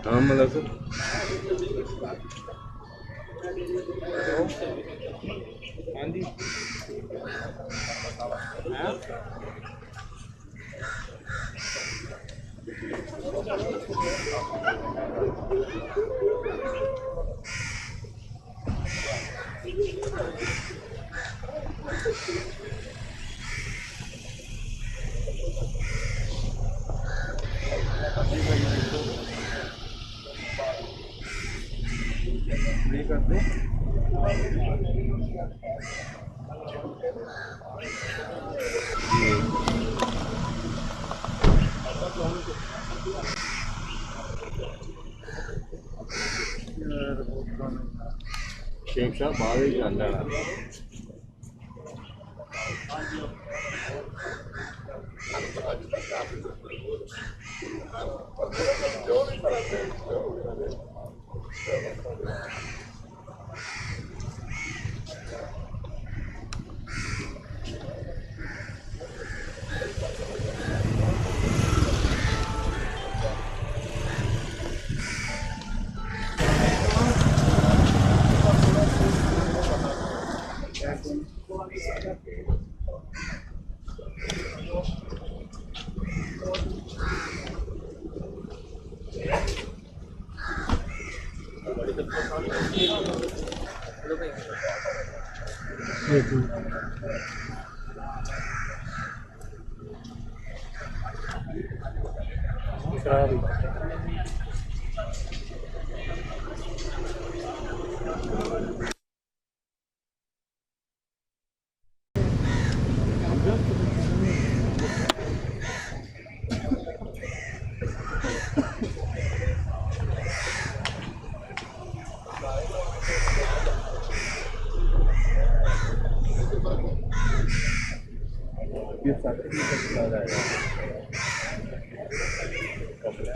हाँ मतलब हाँ जी ये कर दो शेख साहब बाहर ही जाना है ये साथ ही चला रहा है कपड़े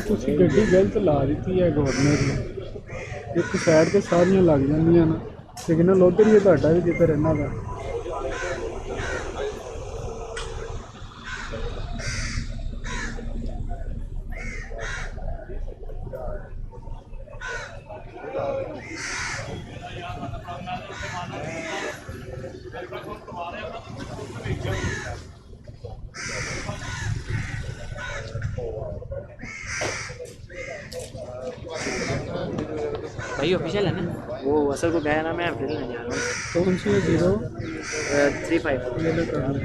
ਤੁਸੀਂ ਗੱਡੀ ਗਲਤ ਲਾ ਦਿੱਤੀ ਹੈ ਗਵਰਨਰ ਨੇ ਇੱਕ ਸਾਈਡ ਤੇ ਸਾਰੀਆਂ ਲੱਗ ਜਾਂਦੀਆਂ ਨਾ ਸਿਗਨਲ ਉਧਰ ਹੀ ਹੈ ਤੁਹਾਡਾ ਵੀ ਜਿੱਧਰ ਇਹਨਾਂ ਦਾ भाई ऑफिशियल है ना वो असल को गया ना मैं अप्रैल में जा रहा हूँ कौन सी है 35 ये लो कर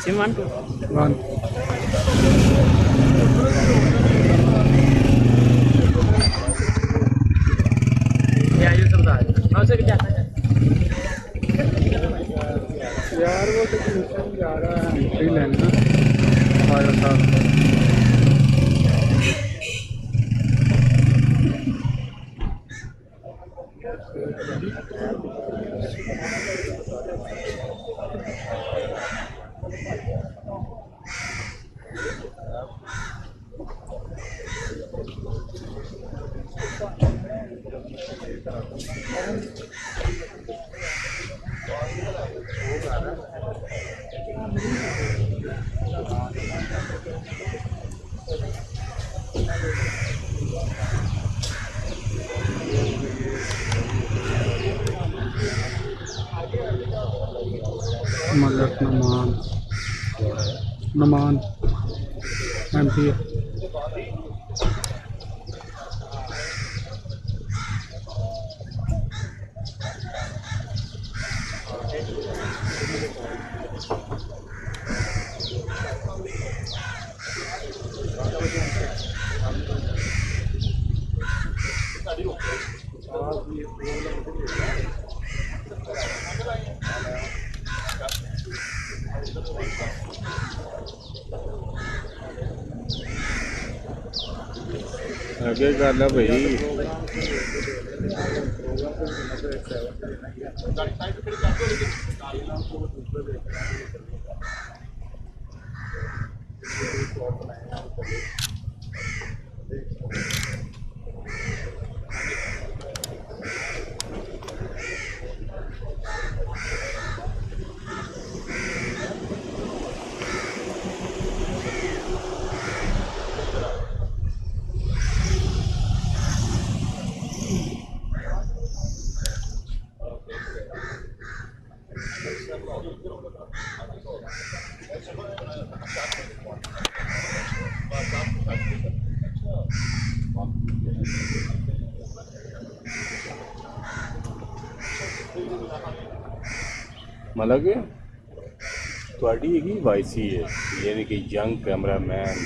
सिम 1 2 वन ये आयु समझा मैं उसे क्या यार वो तो ट्यूशन जा रहा है एंट्री लेना आया था मलक नमान एमपी आगे कर भाई ਮਤਲਬ ਕਿ ਤੁਹਾਡੀ ਹੈਗੀ ਵਾਈਸੀ ਹੈ, ਯਾਨੀ ਕਿ ਯੰਗ ਕੈਮਰਾਮੈਨ